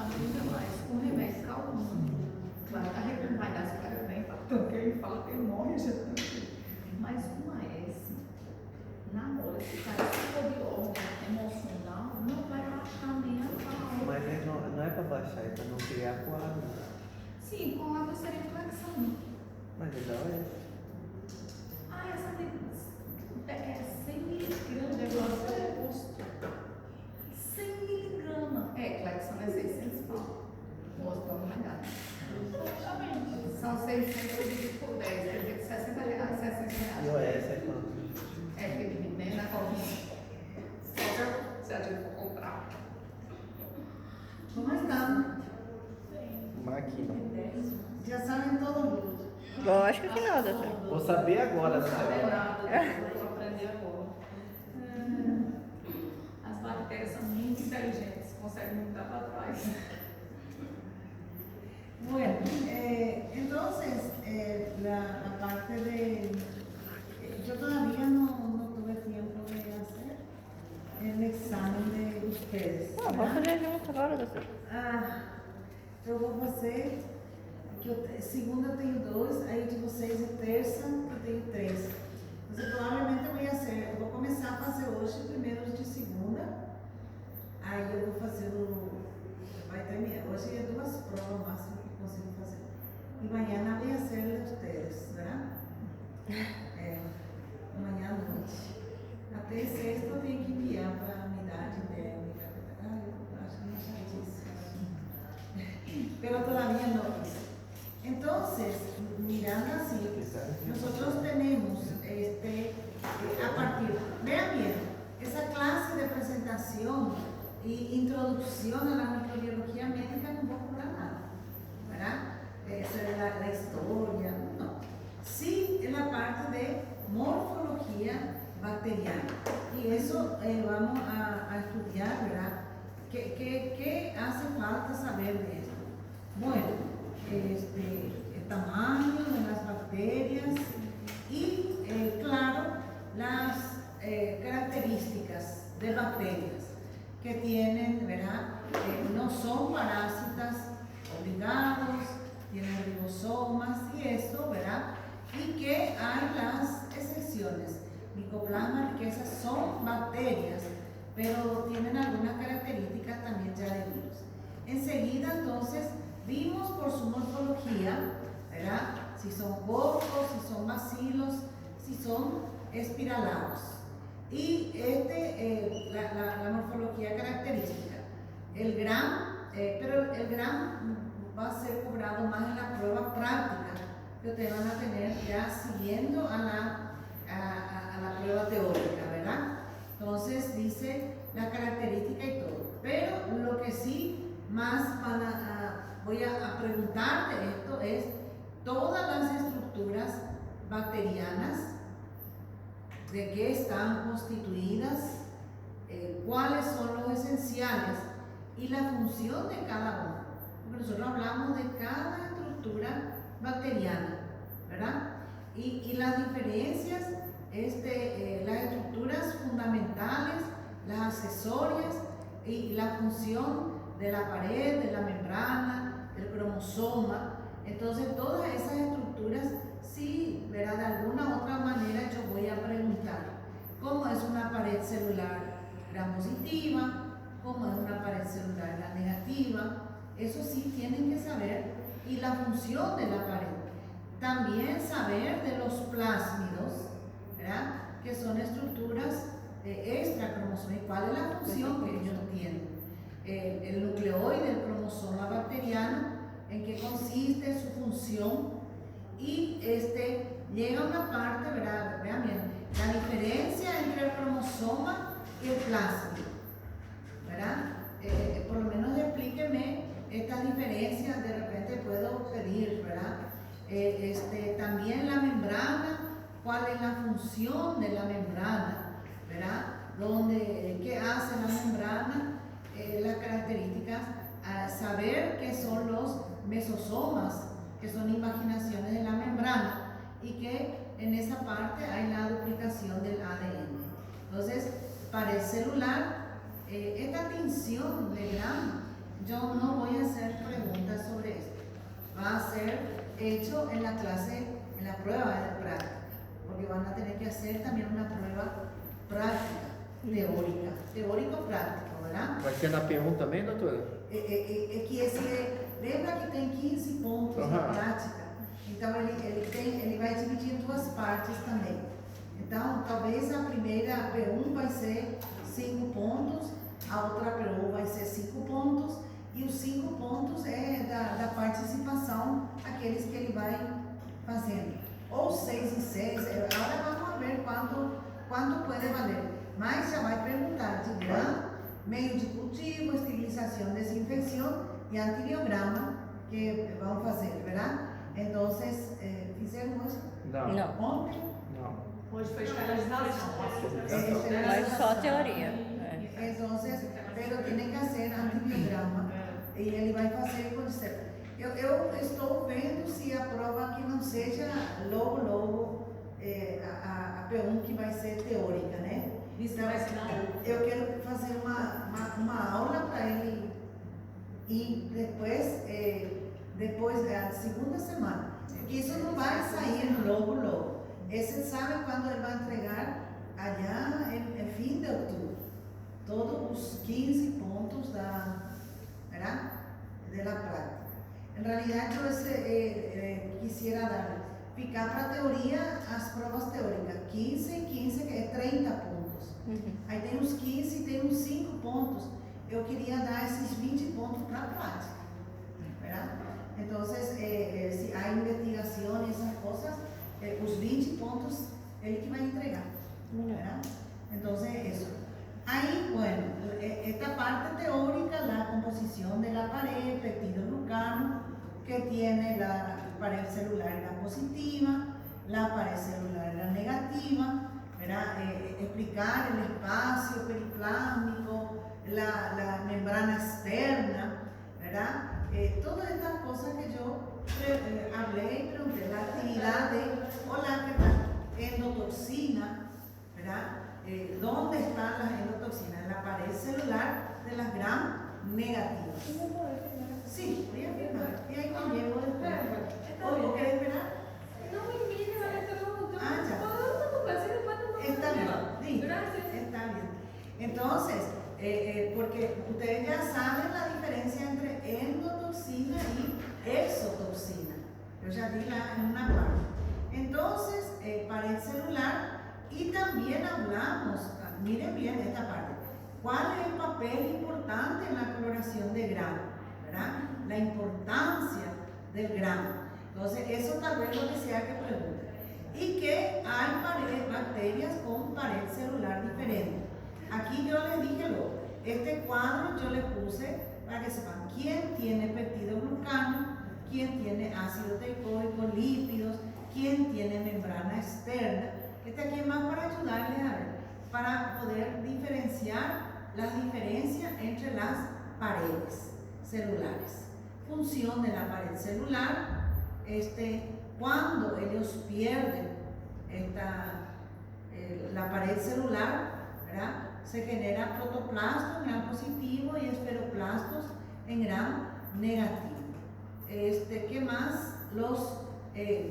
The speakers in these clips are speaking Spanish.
ainda mais com remédio calmante. Claro, a gente não vai dar esse cara bem, porque ele fala que ele morre, já tem. Mas uma S, namora, esse cara se for de ordem emocional, não vai baixar nem a pau. Mas não é para baixar, é para não criar coágulo. Sim, com água seria flexão. Mas é da OS. Essa é 100 miligramas de gosto. 100 miligramas. Flexão é 600 pau. Moço, vamos pagar. São 600 dividido por 10, quer dizer que 60 reais, 60 reais. E OS é quanto? Que divide nem na colinha. Se a gente for comprar. Como estão? Máquina. Já sabem todo mundo. Lógico que não, doutor. Vou saber agora, Não sabe né? nada, vou aprender agora. As bactérias são muito inteligentes, conseguem mudar para trás. Bueno, entonces, la parte de... yo todavía no tuve tiempo de hacer el examen de ustedes. Não, vamos fazer junto agora, doutor. Eu vou fazer, segunda eu tenho 2, aí de vocês é terça eu tenho 3. Mas eu vou começar a fazer hoje, primeiro de segunda, aí eu vou fazer vai terminar, hoje é 2 provas máximo que consigo fazer. E amanhã voy a hacerle a ustedes, ¿verdad? Amanhã à noite. Até sexta eu tenho que enviar para a unidade térmica. Eu acho que não sei disso. Pero todavía no hice. Entonces, mirando así, nosotros tenemos a partir, vean bien, esa clase de presentación y introducción a la microbiología médica no va a curar nada, ¿verdad? Eso es la historia, no. Sí, en la parte de morfología bacteriana. Y eso vamos a estudiar, ¿verdad? ¿Qué hace falta saber de esto? Bueno, el tamaño de las bacterias y, claro, las características de bacterias que tienen, ¿verdad? No son parásitas obligados, tienen ribosomas y esto, ¿verdad? Y que hay las excepciones. Micoplasma, riqueza son bacterias, pero tienen algunas características también ya de virus. Enseguida, entonces, vimos por su morfología, ¿verdad? Si son cocos, si son bacilos, si son espiralados. Y la morfología característica. El GRAM, pero el GRAM va a ser cobrado más en la prueba práctica que ustedes van a tener ya siguiendo a la prueba teórica, ¿verdad? Entonces dice la característica y todo. Pero lo que sí más voy a preguntar de esto es todas las estructuras bacterianas, de qué están constituidas, cuáles son los esenciales y la función de cada uno. Porque nosotros hablamos de cada estructura bacteriana, ¿verdad? Y las diferencias, las estructuras fundamentales, las accesorias y la función de la pared, de la membrana, del cromosoma. Entonces todas esas estructuras, sí, ¿verdad? De alguna u otra manera yo voy a preguntar cómo es una pared celular gram positiva, cómo es una pared celular gram negativa. Eso sí tienen que saber, y la función de la pared. También saber de los plásmidos, ¿verdad? Que son estructuras extracromosómicas. ¿Cuál es la función que ellos tienen? El nucleoide del cromosoma bacteriano, en qué consiste su función, y llega una parte, ¿verdad? Vean bien, la diferencia entre el cromosoma y el plásmido, ¿verdad? Por lo menos explíqueme estas diferencias, de repente puedo pedir, ¿verdad? También la membrana, cuál es la función de la membrana, ¿verdad? ¿Qué hace la membrana? Las características, saber qué son los mesosomas, que son imaginaciones de la membrana, y que en esa parte hay la duplicación del ADN. Entonces, pared celular, esta tinción de Gram, yo no voy a hecho en la clase, en la prueba de práctica, porque van a tener que hacer también una prueba práctica, teórica, teórico-práctica, ¿verdad? Vai ser na P1 também, doutora? É que lembra que tem 15 pontos na Aham. prática, então ele vai dividir em duas partes também. Então, talvez a primeira P1 vai ser 5 pontos, a outra P1 vai ser 5 pontos, e os 5 pontos é da participação, aqueles que ele vai fazendo. Ou 6 e 6, agora vamos ver quanto pode valer. Mas já vai perguntar de grão, meio de cultivo, esterilização, desinfecção e antibiograma que vão fazer, ¿verdad? Então, fizeram hoje? Não. Não. Ontem? Não. Hoje foi esterilização. Mas só teoria. É. Então, pero tiene que hacer antibiograma e ele vai fazer com você. Eu estou vendo se a prova que não seja logo a P1 que vai ser teórica, né? Então, eu quero fazer uma aula para ele e depois a segunda semana. Porque isso não vai sair logo. Esse sabe quando ele vai entregar allá em fim de outubro. Todos os 15 pontos da prática. En realidad yo quisiera ficar para teoría as provas teóricas, 15 y 15 que es 30 puntos. Aí tem os 15 e tem os 5 pontos. Eu queria dar esses 20 pontos para a prática, ¿verdad? Entonces, si hay investigación y esas cosas, os 20 pontos ele que vai entregar, ¿verdad? Entonces, eso. Ahí, bueno, esta parte teórica, la composición de la pared, peptidoglucano, que tiene la pared celular y la positiva, la pared celular y la negativa, ¿verdad? Explicar el espacio periplásmico, la membrana externa, ¿verdad? Todas estas cosas que yo hablé y pregunté, la actividad de, hola, ¿qué tal? Endotoxina, ¿verdad? ¿Dónde están las endotoxinas? En la pared celular de las gram negativas. Sí, voy a firmar. Y ahí me llevo después. ¿O querés esperar? No me mire, Ah, ya. podemos conversar después de Está bien, sí, Gracias. está bien. Entonces, porque ustedes ya saben la diferencia entre endotoxina y exotoxina. Yo ya di en una parte. Entonces, pared celular. Y también hablamos, miren bien esta parte, ¿cuál es el papel importante en la coloración de grano? ¿Verdad? La importancia del grano. Entonces, eso tal vez lo que sea que pregunten. Y que hay bacterias con pared celular diferente. Aquí yo les dije este cuadro yo le puse para que sepan quién tiene peptidoglucano, quién tiene ácido teicoico, lípidos, quién tiene membrana externa. Este aquí es más para ayudarles a ver, para poder diferenciar las diferencias entre las paredes celulares. Función de la pared celular, cuando ellos pierden la pared celular, ¿verdad? Se genera protoplastos en gram positivo y esferoplastos en gram negativo. ¿Qué más? Los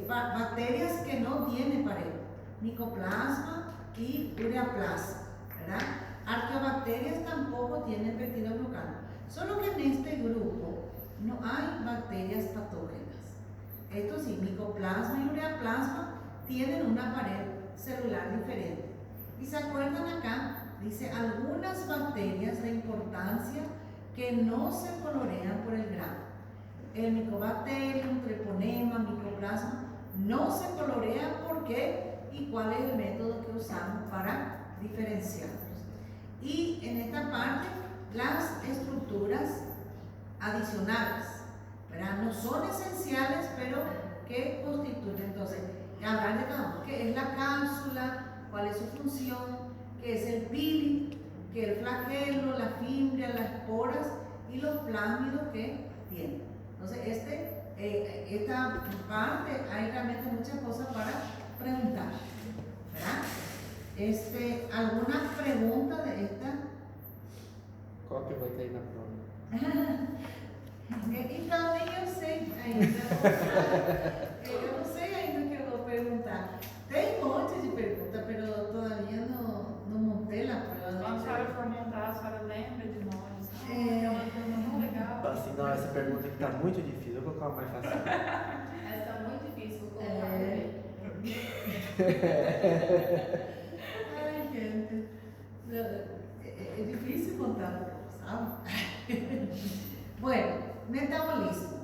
bacterias que no tienen pared. Micoplasma y ureaplasma, ¿verdad? Arqueobacterias tampoco tienen peptidoglucano. Solo que en este grupo no hay bacterias patógenas. Esto sí, micoplasma y ureaplasma tienen una pared celular diferente. Y se acuerdan acá, dice algunas bacterias de importancia que no se colorean por el grano. El Mycobacterium, Treponema, Mycoplasma no se colorean porque y cuál es el método que usamos para diferenciarlos. Y en esta parte, las estructuras adicionales, ¿verdad? No son esenciales, pero que constituyen. Entonces, hablar de cada uno, qué es la cápsula, cuál es su función, qué es el pili, qué es el flagelo, la fimbria, las esporas y los plásmidos que tiene. Entonces, esta parte hay realmente muchas cosas para preguntar, ¿verdad? ¿Alguna pregunta de esta? Qual que vai cair na prova? Então, nem eu sei ainda. Eu não sei ainda o que eu vou perguntar. Tem um monte de perguntas, pero todavía não montei a prova. Quando a senhora for montar, a senhora lembra de nós. É. É uma turma tão legal. Assim, não, essa pergunta aqui tá muito difícil. Eu vou colocar uma mais fácil. Essa é muito difícil, vou colocar também. Ai, gente. É difícil contar, sabe? Bueno, metabolismo.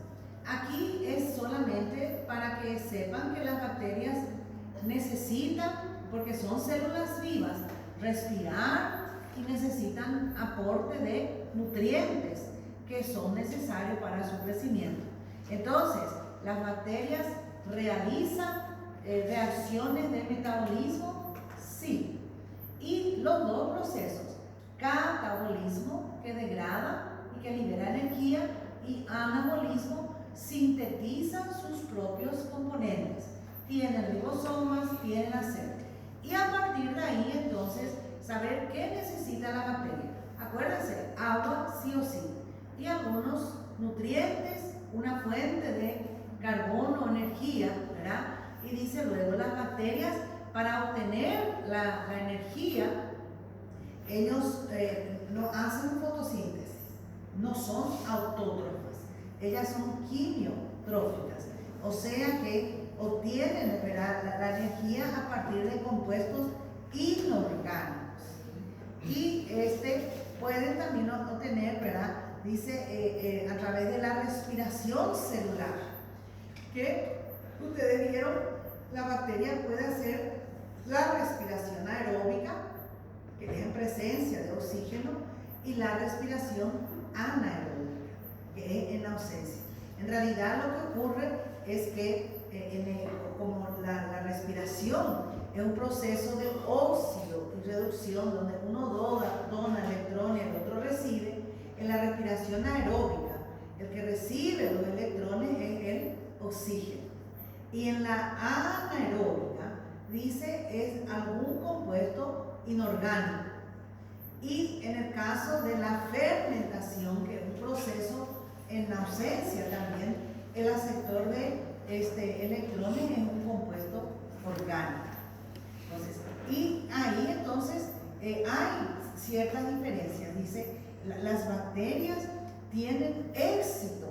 Aquí es solamente para que sepan que las bacterias necesitan, porque son células vivas, respirar y necesitan aporte de nutrientes que son necesarios para su crecimiento. Entonces, las bacterias realizan reacciones de metabolismo, sí. Y los dos procesos, catabolismo, que degrada y que libera energía, y anabolismo, sintetizan sus propios componentes. Tienen ribosomas, tienen la célula. Y a partir de ahí, entonces, saber qué necesita la bacteria. Acuérdense, agua sí o sí. Y algunos nutrientes, una fuente de carbono, energía, ¿verdad? Y dice luego, las bacterias, para obtener la energía, ellos no hacen fotosíntesis, no son autótrofas. Ellas son quimiotróficas, o sea que obtienen, ¿verdad?, la energía a partir de compuestos inorgánicos. Y pueden también obtener, ¿verdad?, dice, a través de la respiración celular, que ustedes vieron, la bacteria puede hacer la respiración aeróbica, que es en presencia de oxígeno, y la respiración anaeróbica, que es en ausencia. En realidad lo que ocurre es que como la respiración es un proceso de óxido y reducción, donde uno dona electrones y el otro recibe, en la respiración aeróbica el que recibe los electrones es el oxígeno. Y en la anaeróbica dice es algún compuesto inorgánico. Y en el caso de la fermentación, que es un proceso en ausencia también, el aceptor de electrones es un compuesto orgánico. Entonces, y ahí entonces hay ciertas diferencias. Dice, las bacterias tienen éxito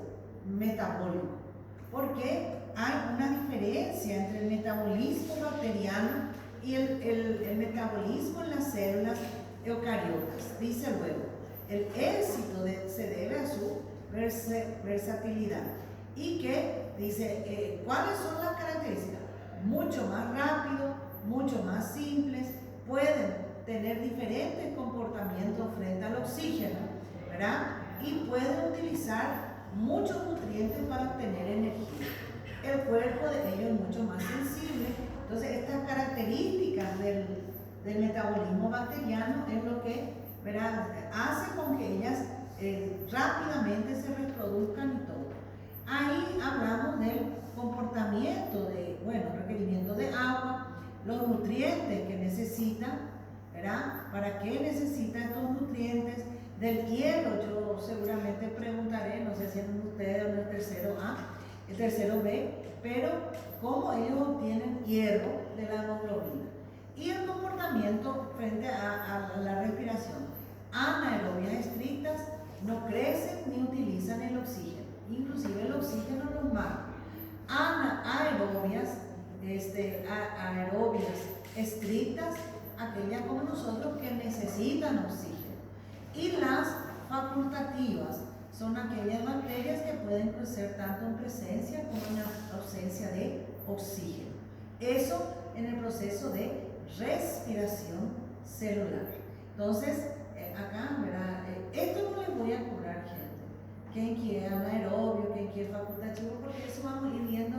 metabólico, porque hay una diferencia entre el metabolismo bacteriano y el metabolismo en las células eucariotas. Dice luego, el éxito se debe a su versatilidad. Y que dice, ¿cuáles son las características? Mucho más rápido, mucho más simples, pueden tener diferentes comportamientos frente al oxígeno, ¿verdad? Y pueden utilizar muchos nutrientes para obtener energía. El cuerpo de ellos es mucho más sensible. Entonces, estas características del metabolismo bacteriano es lo que, ¿verdad?, hace con que ellas rápidamente se reproduzcan y todo. Ahí hablamos del comportamiento requerimiento de agua, los nutrientes que necesitan, ¿verdad? ¿Para qué necesitan estos nutrientes? Del hierro, yo seguramente preguntaré, no sé si es ustedes o en el tercero A, el tercero B, pero cómo ellos obtienen hierro de la hemoglobina. Y el comportamiento frente a la respiración. Anaerobias estrictas no crecen ni utilizan el oxígeno, inclusive el oxígeno los mata. Aerobias estrictas, aquellas como nosotros que necesitan oxígeno. Y las facultativas son aquellas bacterias que pueden crecer tanto en presencia como en la ausencia de oxígeno. Eso en el proceso de respiración celular. Entonces, acá, ¿verdad? Esto no les voy a cobrar, gente. Quien quiera anaerobio, quien quiera facultativo, porque eso vamos a ir viendo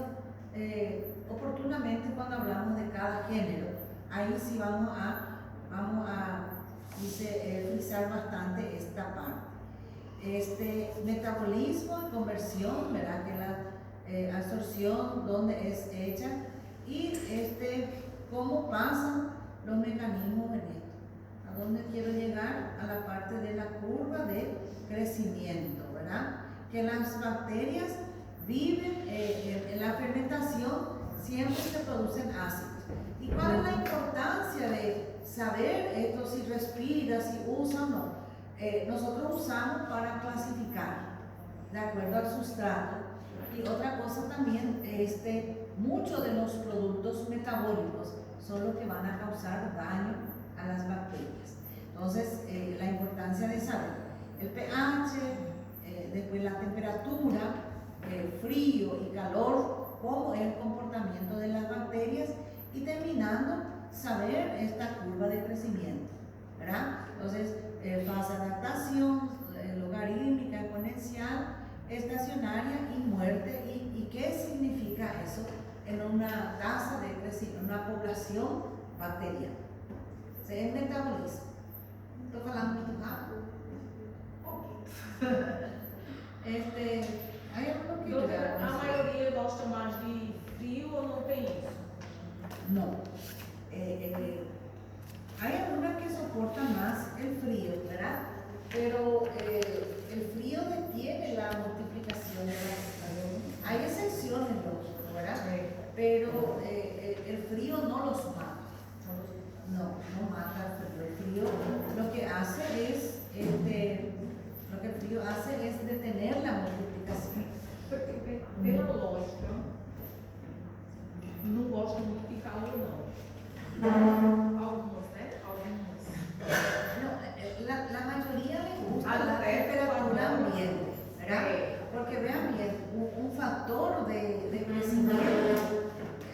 oportunamente cuando hablamos de cada género. Ahí sí vamos a frisar bastante esta parte. Metabolismo y conversión, ¿verdad?, que la absorción, donde es hecha, y cómo pasan los mecanismos en esto. ¿A dónde quiero llegar? A la parte de la curva de crecimiento, ¿verdad? Que las bacterias viven en la fermentación, siempre se producen ácidos. ¿Y cuál es la importancia de saber esto, si respira, si usa o no? Nosotros usamos para clasificar de acuerdo al sustrato. Y otra cosa también, muchos de los productos metabólicos son los que van a causar daño a las bacterias. Entonces, la importancia de saber el pH, después la temperatura, frío y calor, cómo es el comportamiento de las bacterias, y terminando, saber esta curva de crecimiento, ¿verdad? Entonces, fase de adaptación, logarítmica, exponencial, estacionaria y muerte. ¿Y qué significa eso en una tasa de crecimiento, en una población bacteriana? Es metabolismo. Estou falando muito rápido? Aí eu coloquei. Doutora, a maioria gosta mais de frio ou não tem isso? No. Hay algunas que soportan más el frío, ¿verdad? Pero el frío detiene la multiplicación de las. Hay excepciones, lógico, ¿verdad? Pero el frío no los mata. No mata el frío. Lo que hace es detener la multiplicación. Porque, pela lógica, não gosto muito de calor, não. Algumas, né? Algumas. No, la mayoría le gusta A la temperatura ambiente, ¿verdad? Sí. Porque vean bien, un factor de crecimiento,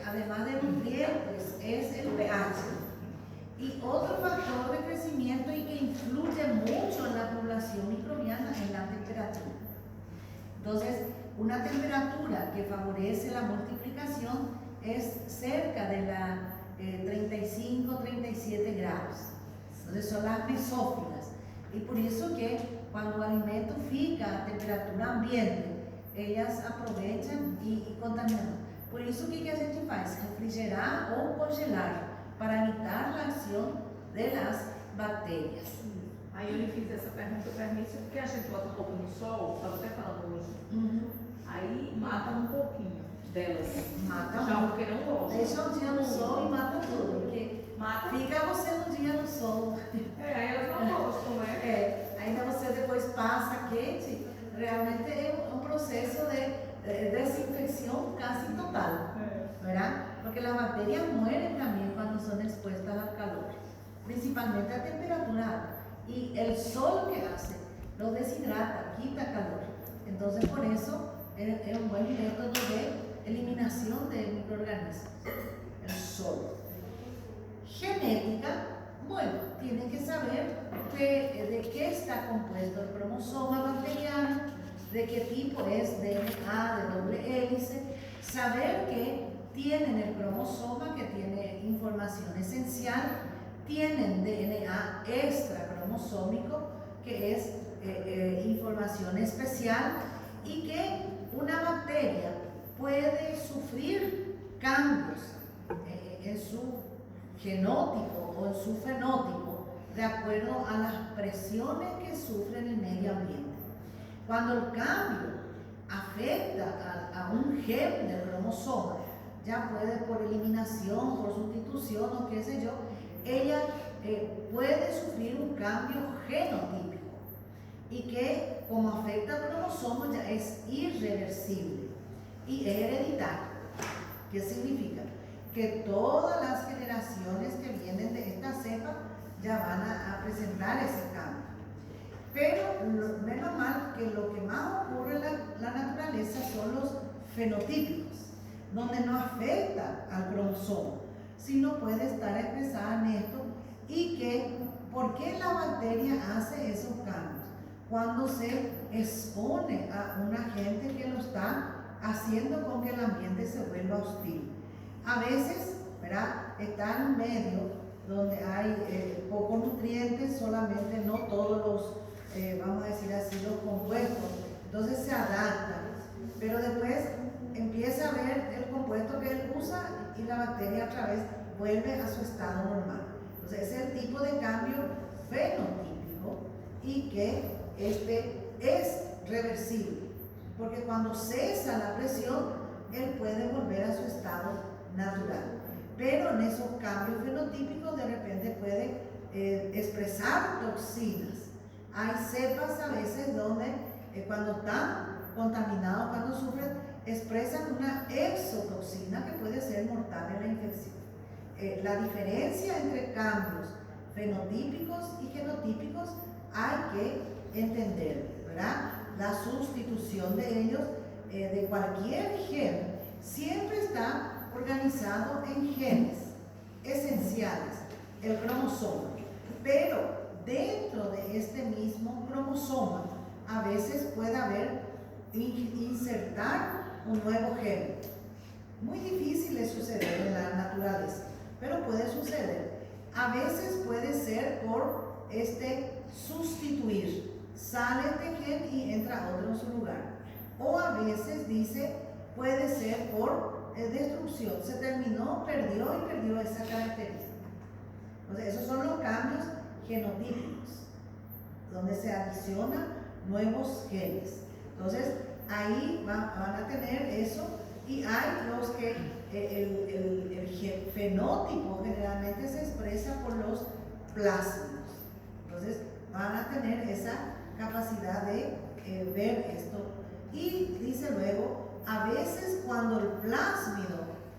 además de nutrientes, es el pH. Y otro factor de crecimiento y que influye mucho en la población microbiana es la temperatura. Entonces, una temperatura que favorece la multiplicación es cerca de la 35-37 grados. Entonces son las mesófilas. Y por eso que cuando el alimento fica a temperatura ambiente, ellas aprovechan y contaminan. Por eso que a gente faz? Refrigerar ou congelar, para evitar a ação das bactérias. Aí eu lhe fiz essa pergunta permite porque a gente bota um pouco no sol, estava até falando hoje. Aí mata um pouquinho delas. Mata já um. porque não gosta. Deixa um dia no sol e mata tudo, porque Mata. fica você um dia no sol. Aí elas não gostam, né? Ainda você depois passa quente, realmente é um processo de desinfección casi total, ¿verdad? Porque las bacterias mueren también cuando son expuestas al calor, principalmente a temperatura alta. Y el sol que hace, lo deshidrata, quita calor. Entonces por eso es un buen método de eliminación de microorganismos, el sol. Genética, bueno, tienen que saber de qué está compuesto el cromosoma bacteriano, de qué tipo es DNA de doble hélice, saber que tienen el cromosoma que tiene información esencial, tienen DNA extracromosómico que es información especial, y que una bacteria puede sufrir cambios en su genótipo o en su fenótipo de acuerdo a las presiones que sufre en el medio ambiente. Cuando el cambio afecta a un gen del cromosoma, ya puede por eliminación, por sustitución o qué sé yo, ella puede sufrir un cambio genotípico y que como afecta al cromosoma ya es irreversible y es hereditario. ¿Qué significa? Que todas las generaciones que vienen de esta cepa ya van a presentar ese cambio. Pero menos mal que lo que más ocurre en la naturaleza son los fenotípicos, donde no afecta al cromosoma, sino puede estar expresada en esto. Y que, ¿por qué la bacteria hace esos cambios? Cuando se expone a un agente que lo está haciendo con que el ambiente se vuelva hostil. A veces, ¿verdad?, está en un medio donde hay pocos nutrientes, solamente no todos los, vamos a decir así, los compuestos, entonces se adapta, pero después empieza a ver el compuesto que él usa y la bacteria otra vez vuelve a su estado normal. Entonces es el tipo de cambio fenotípico y que es reversible, porque cuando cesa la presión, él puede volver a su estado natural. Pero en esos cambios fenotípicos de repente puede expresar toxinas. Hay cepas a veces donde cuando están contaminados, cuando sufren, expresan una exotoxina que puede ser mortal en la infección. La diferencia entre cambios fenotípicos y genotípicos hay que entender, ¿verdad? La sustitución de ellos, de cualquier gen, siempre está organizado en genes esenciales, el cromosoma. Pero dentro de este mismo cromosoma, a veces puede haber insertar un nuevo gen. Muy difícil de suceder en la naturaleza, pero puede suceder. A veces puede ser por sustituir. Sale este gen y entra otro en su lugar. O a veces dice, puede ser por destrucción. Se terminó, perdió esa característica. Entonces, esos son los cambios genotípicos, donde se adicionan nuevos genes. Entonces, ahí van a tener eso. Y hay los que el fenótipo generalmente se expresa por los plásmidos. Entonces, van a tener esa capacidad de ver esto. Y dice luego, a veces cuando el plásmido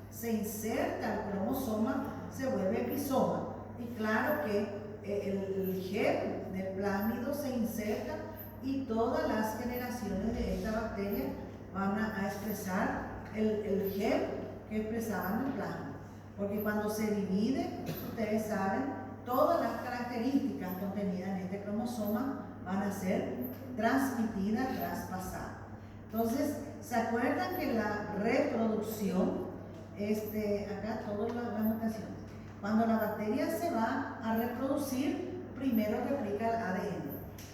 se inserta al cromosoma, se vuelve episoma. Y claro que el gen del plásmido se inserta y todas las generaciones de esta bacteria van a expresar el gen que expresaban el plásmido. Porque cuando se divide, ustedes saben, todas las características contenidas en este cromosoma van a ser transmitidas, traspasadas. Entonces, ¿se acuerdan que la reproducción, acá todas las mutaciones, cuando la bacteria se va a reproducir, primero replica el ADN.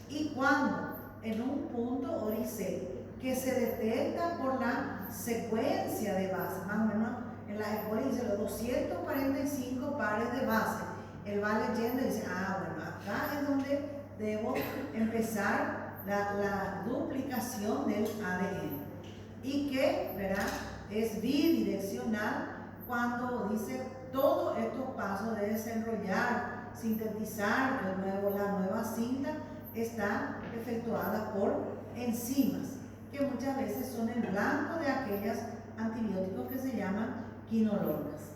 Y cuando en un punto ORIC que se detecta por la secuencia de bases, más o menos en la escuela dice los 245 pares de bases, él va leyendo y dice, bueno, acá es donde debo empezar la duplicación del ADN. Y que, ¿verdad?, es bidireccional cuando dice todos estos pasos de desenrollar, sintetizar la nueva cinta, está efectuada por enzimas, que muchas veces son el blanco de aquellos antibióticos que se llaman quinolonas.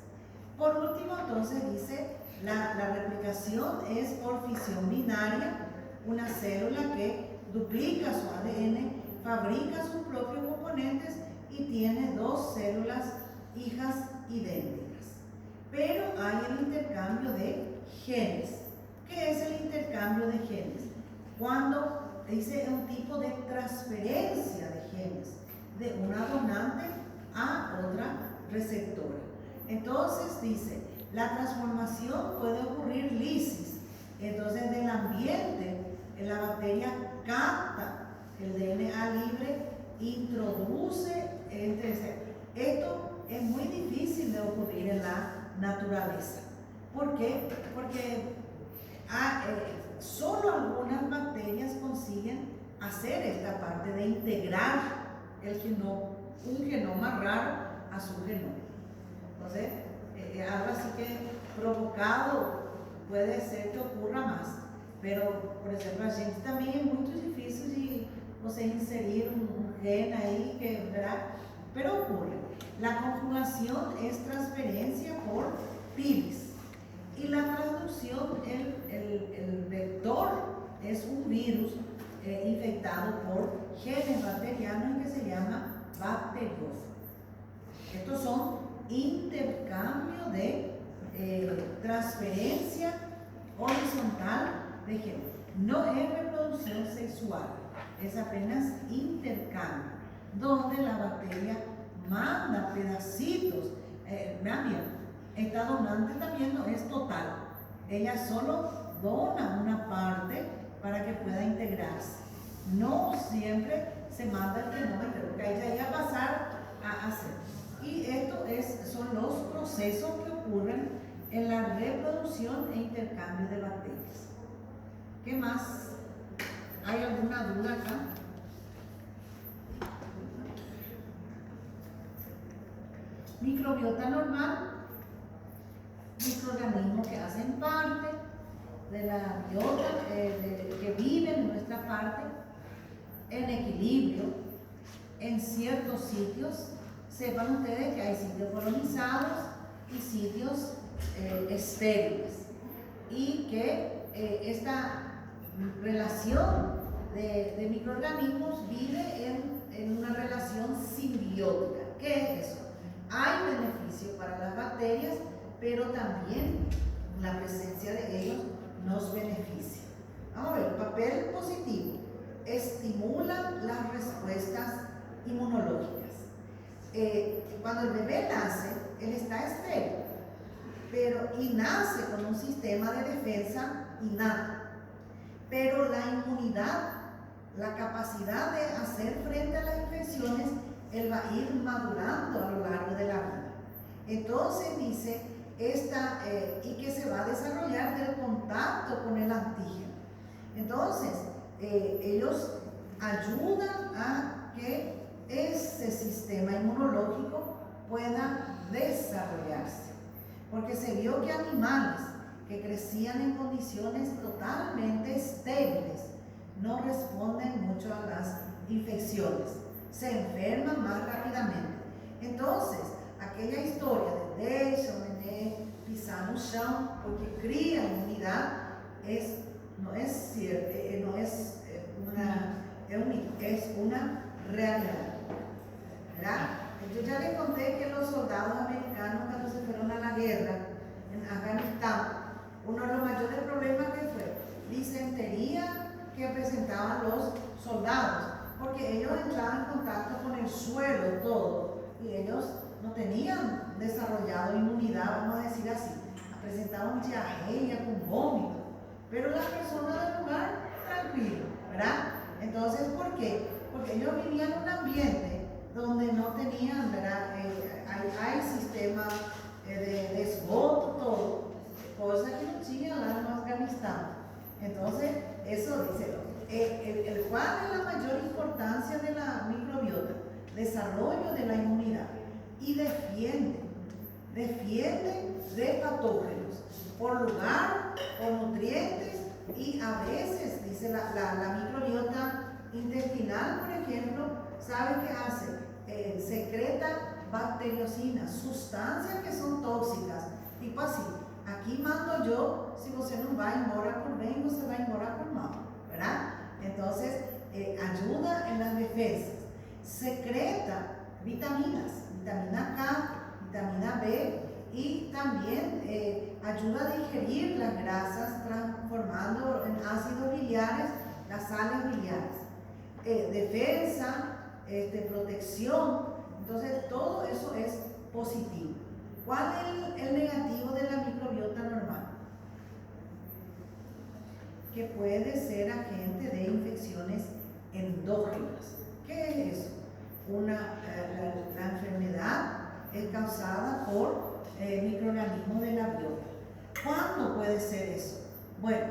Por último, entonces dice, la replicación es por fisión binaria, una célula que duplica su ADN, fabrica sus propios componentes y tiene dos células hijas idénticas. Pero hay el intercambio de genes. ¿Qué es el intercambio de genes? Cuando dice un tipo de transferencia de genes de una donante a otra receptora. Entonces dice, la transformación puede ocurrir lisis. Entonces del ambiente, la bacteria capta el DNA libre, introduce esto es muy difícil de ocurrir en la naturaleza. ¿Por qué? Porque solo algunas bacterias consiguen hacer esta parte de integrar un genoma raro a su genoma. Entonces, algo así que provocado puede ser que ocurra más. Pero, por ejemplo, a gente também é muito difícil de você inserir un gen ahí, ¿verdad? Pero ocurre. La conjugación es transferencia por pibis. Y la traducción, el vector es un virus infectado por genes bacterianos que se llama bacteriófago. Estos son intercambio de transferencia horizontal de genes. No es reproducción sexual, es apenas intercambio, donde la bacteria manda pedacitos. Vean bien, esta donante también no es total, ella solo dona una parte para que pueda integrarse. No siempre se manda el genoma entero, porque ella iba a pasar a hacer. Y esto son los procesos que ocurren en la reproducción e intercambio de bacterias. ¿Qué más? ¿Hay alguna duda acá? Microbiota normal, microorganismos que hacen parte de la biota, que viven en nuestra parte, en equilibrio, en ciertos sitios. Sepan ustedes que hay sitios colonizados y sitios estériles, y que esta relación de microorganismos vive en una relación simbiótica. ¿Qué es eso? Hay beneficio para las bacterias, pero también la presencia de ellos nos beneficia. Vamos a ver, el papel positivo estimula las respuestas inmunológicas. Cuando el bebé nace, él está estéril, y nace con un sistema de defensa innato, pero la inmunidad, la capacidad de hacer frente a las infecciones, él va a ir madurando a lo largo de la vida. Entonces dice, y que se va a desarrollar del contacto con el antígeno. Entonces, ellos ayudan a que ese sistema inmunológico pueda desarrollarse. Porque se vio que animales que crecían en condiciones totalmente estériles no responden mucho a las infecciones, se enferman más rápidamente. Entonces, aquella historia de deixa o neném pisar no chão porque cria inmunidad no es cierto, es una realidad, ¿verdad? Yo ya les conté que los soldados americanos, cuando se fueron a la guerra en Afganistán, uno de los mayores problemas que fue disentería que presentaban los soldados, porque ellos entraban en contacto con el suelo todo, y ellos no tenían desarrollado inmunidad, vamos a decir así, presentaban diarrea con vómito, pero las personas del lugar, tranquilos, ¿verdad? Entonces, ¿por qué? Porque ellos vivían en un ambiente donde no tenían, ¿verdad? Hay sistemas de esgoto, todo, cosa que no tenía en Afganistán. Entonces, eso dice, ¿cuál es la mayor importancia de la microbiota? Desarrollo de la inmunidad, y defiende de patógenos por lugar, por nutrientes, y a veces, dice la microbiota intestinal, por ejemplo, ¿sabe qué hace? Secreta bacteriocinas, sustancias que son tóxicas, tipo así. Aquí mando yo, si você no va embora por bem, você vai embora por mal, ¿verdad? Entonces, ayuda en las defensas. Secreta vitaminas, vitamina K, vitamina B, y también ayuda a digerir las grasas, transformando en ácidos biliares las sales biliares. Defensa, protección. Entonces, todo eso es positivo. ¿Cuál es el negativo de la microbiota normal? Que puede ser agente de infecciones endógenas. ¿Qué es eso? La enfermedad es causada por microorganismos de la biota. ¿Cuándo puede ser eso? Bueno,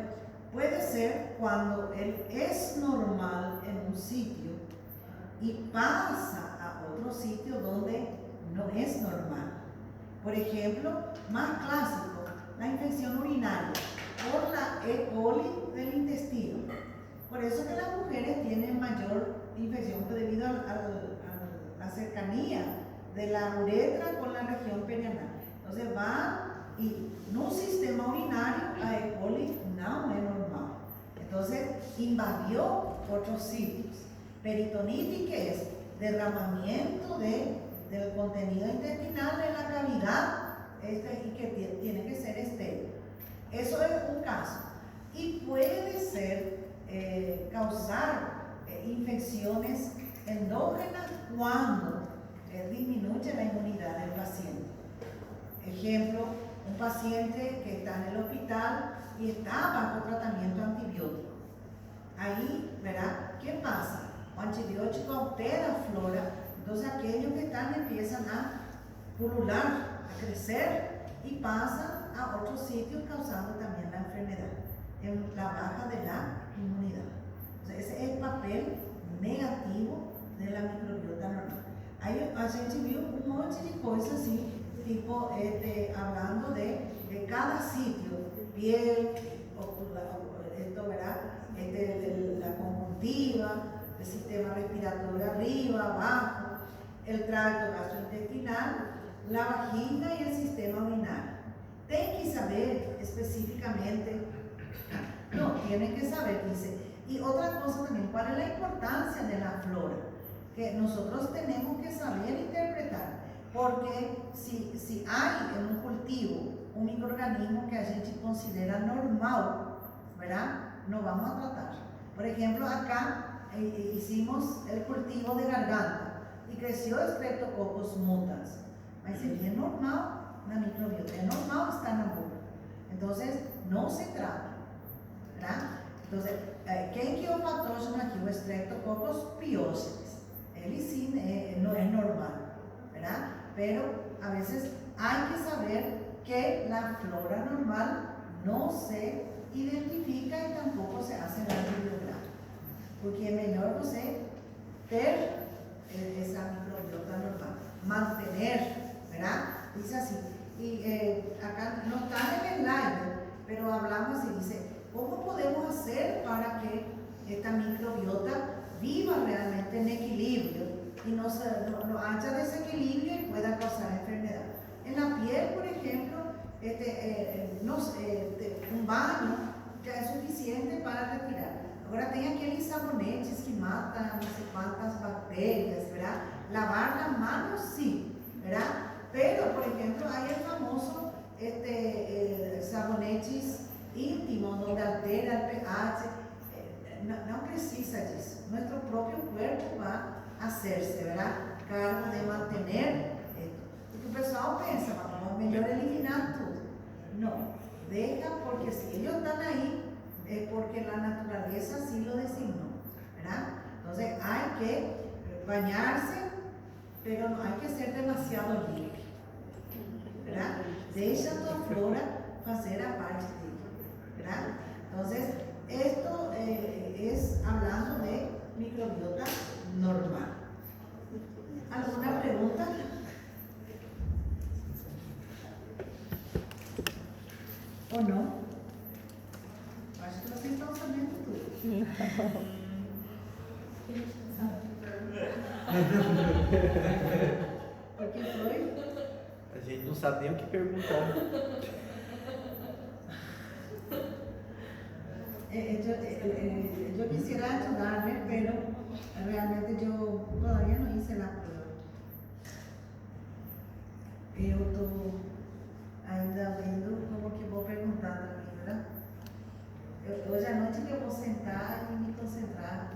puede ser cuando él es normal en un sitio y pasa a otro sitio donde no es normal. Por ejemplo, más clásico, la infección urinaria por la E. coli del intestino. Por eso que las mujeres tienen mayor infección debido a la cercanía de la uretra con la región perianal. Entonces va y en un sistema urinario la E. coli no es normal. Entonces invadió otros sitios. Peritonitis, que es derramamiento del contenido intestinal en la cavidad y que tiene que ser estéril. Eso es un caso. Y puede ser causar infecciones endógenas cuando disminuye la inmunidad del paciente. Ejemplo, un paciente que está en el hospital y está bajo tratamiento antibiótico. Ahí, ¿verdad? ¿Qué pasa? El antibiótico altera la flora, entonces aquellos que están empiezan a pulular, a crecer y pasan a otros sitios causando también la enfermedad, en la baja de la inmunidad. Entonces, ese es el papel negativo de la microbiota normal. Aí a gente viu um monte monte de cosas así, tipo, hablando de cada sitio, piel, esto, ¿verdad? La conjuntiva, el sistema respiratorio arriba, abajo, el tracto gastrointestinal, la vagina y el sistema urinario. Tienen que saber específicamente, no, tienen que saber, dice. Y otra cosa también, ¿cuál es la importancia de la flora? Que nosotros tenemos que saber interpretar, porque si hay en un cultivo un microorganismo que a gente considera normal, ¿verdad? No vamos a tratar. Por ejemplo, acá hicimos el cultivo de garganta y creció Streptococcus mutans. Mas sería normal na microbiota, é normal estar na boca. Entonces, não se trata, ¿verdad? Entonces, quem que é o patógeno aqui? O Streptococcus pyogenes. Ele sim não é normal, ¿verdad? Pero a veces hay que saber que la flora normal no se identifica y tampoco se hace radiografía, porque es mejor você ter esa microbiota normal, mantener, ¿verdad? Dice así, y acá no está en el slide, pero hablamos y dice, ¿cómo podemos hacer para que esta microbiota viva realmente en equilibrio y no haya desequilibrio y pueda causar enfermedad? En la piel, por ejemplo, un baño ya es suficiente para retirar. Ahora tem aqueles sabonetes que matam no sé cuántas bacterias, ¿verdad? Lavar las manos sí, ¿verdad? Pero, por ejemplo, hay el famoso sabonetes íntimos donde altera el pH. No precisa disso. Nuestro propio cuerpo va a hacerse, ¿verdad? Cargo de mantener esto. Porque el pessoal pensa, vamos, melhor eliminar tudo. No, deja, porque si ellos están ahí, es porque la naturaleza sí lo designó, ¿verdad? Entonces hay que bañarse, pero no hay que ser demasiado limpio, ¿verdad? Deja tu flora hacer a parte de ella, ¿verdad? Entonces, esto es hablando de microbiota normal. ¿Alguna pregunta? ¿O no? Acho que vocês estão sabendo tudo. O que foi? A gente não sabe nem o que perguntar. Yo quisiera ayudarle, pero realmente yo todavía no hice la prueba. Eu estou ainda vendo como que vou perguntar também, ¿verdad? Hoje à noite que eu vou sentar e me concentrar